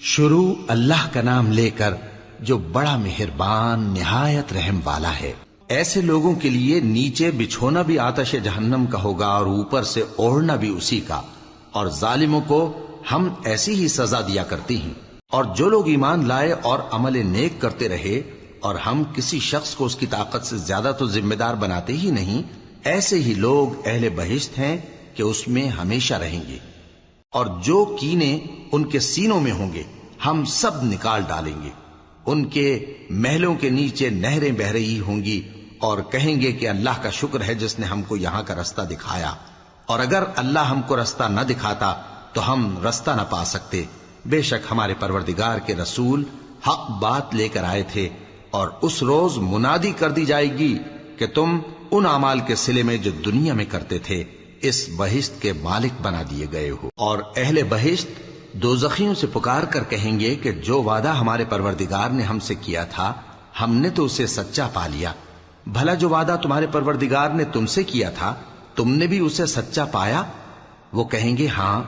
شروع اللہ کا نام لے کر جو بڑا مہربان نہایت رحم والا ہے۔ ایسے لوگوں کے لیے نیچے بچھونا بھی آتش جہنم کا ہوگا اور اوپر سے اوڑھنا بھی اسی کا، اور ظالموں کو ہم ایسی ہی سزا دیا کرتی ہیں۔ اور جو لوگ ایمان لائے اور عمل نیک کرتے رہے اور ہم کسی شخص کو اس کی طاقت سے زیادہ تو ذمہ دار بناتے ہی نہیں، ایسے ہی لوگ اہل بہشت ہیں کہ اس میں ہمیشہ رہیں گے۔ اور جو کینے ان کے سینوں میں ہوں گے ہم سب نکال ڈالیں گے۔ ان کے محلوں کے نیچے نہریں بہہ رہی ہوں گی اور کہیں گے کہ اللہ کا شکر ہے جس نے ہم کو یہاں کا رستہ دکھایا، اور اگر اللہ ہم کو رستہ نہ دکھاتا تو ہم رستہ نہ پا سکتے۔ بے شک ہمارے پروردگار کے رسول حق بات لے کر آئے تھے، اور اس روز منادی کر دی جائے گی کہ تم ان اعمال کے صلے میں جو دنیا میں کرتے تھے اس بہشت کے مالک بنا دیے گئے ہو۔ اور اہل بہشت دوزخیوں سے پکار کر کہیں گے کہ جو وعدہ ہمارے پروردگار نے ہم سے کیا تھا ہم نے تو اسے سچا پا لیا۔ بھلا جو وعدہ تمہارے پروردگار نے تم سے کیا تھا تم نے بھی اسے سچا پایا؟ وہ کہیں گے ہاں۔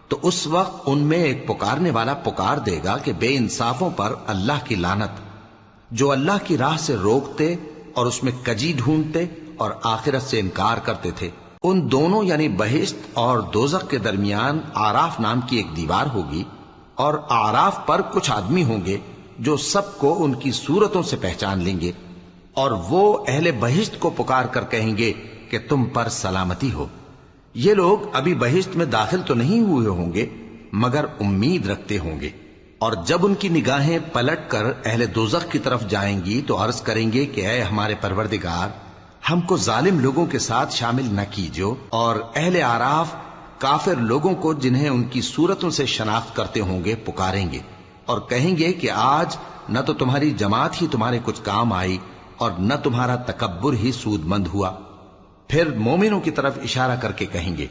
تو اس وقت ان میں ایک پکارنے والا پکار دے گا کہ بے انصافوں پر اللہ کی لعنت، جو اللہ کی راہ سے روکتے اور اس میں کجی ڈھونڈتے اور آخرت سے انکار کرتے تھے۔ ان دونوں یعنی بہشت اور دوزخ کے درمیان آراف نام کی ایک دیوار ہوگی، اور آراف پر کچھ آدمی ہوں گے جو سب کو ان کی صورتوں سے پہچان لیں گے، اور وہ اہل بہشت کو پکار کر کہیں گے کہ تم پر سلامتی ہو۔ یہ لوگ ابھی بہشت میں داخل تو نہیں ہوئے ہوں گے مگر امید رکھتے ہوں گے، اور جب ان کی نگاہیں پلٹ کر اہل دوزخ کی طرف جائیں گی تو عرض کریں گے کہ اے ہمارے پروردگار، ہم کو ظالم لوگوں کے ساتھ شامل نہ کیجو۔ اور اہل آراف کافر لوگوں کو جنہیں ان کی صورتوں سے شناخت کرتے ہوں گے پکاریں گے اور کہیں گے کہ آج نہ تو تمہاری جماعت ہی تمہارے کچھ کام آئی اور نہ تمہارا تکبر ہی سود مند ہوا۔ پھر مومنوں کی طرف اشارہ کر کے کہیں گے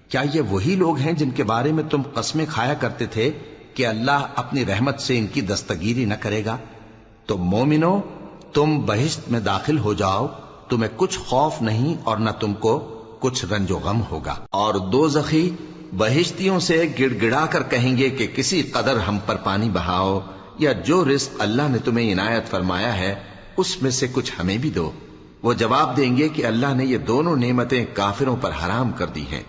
کیا یہ وہی لوگ ہیں جن کے بارے میں تم قسمیں کھایا کرتے تھے کہ اللہ اپنی رحمت سے ان کی دستگیری نہ کرے گا؟ تو مومنوں، تم بہشت میں داخل ہو جاؤ، تمہیں کچھ خوف نہیں اور نہ تم کو کچھ رنج و غم ہوگا۔ اور دوزخی بہشتیوں سے گڑ گڑا کر کہیں گے کہ کسی قدر ہم پر پانی بہاؤ، یا جو رزق اللہ نے تمہیں عنایت فرمایا ہے اس میں سے کچھ ہمیں بھی دو۔ وہ جواب دیں گے کہ اللہ نے یہ دونوں نعمتیں کافروں پر حرام کر دی ہیں۔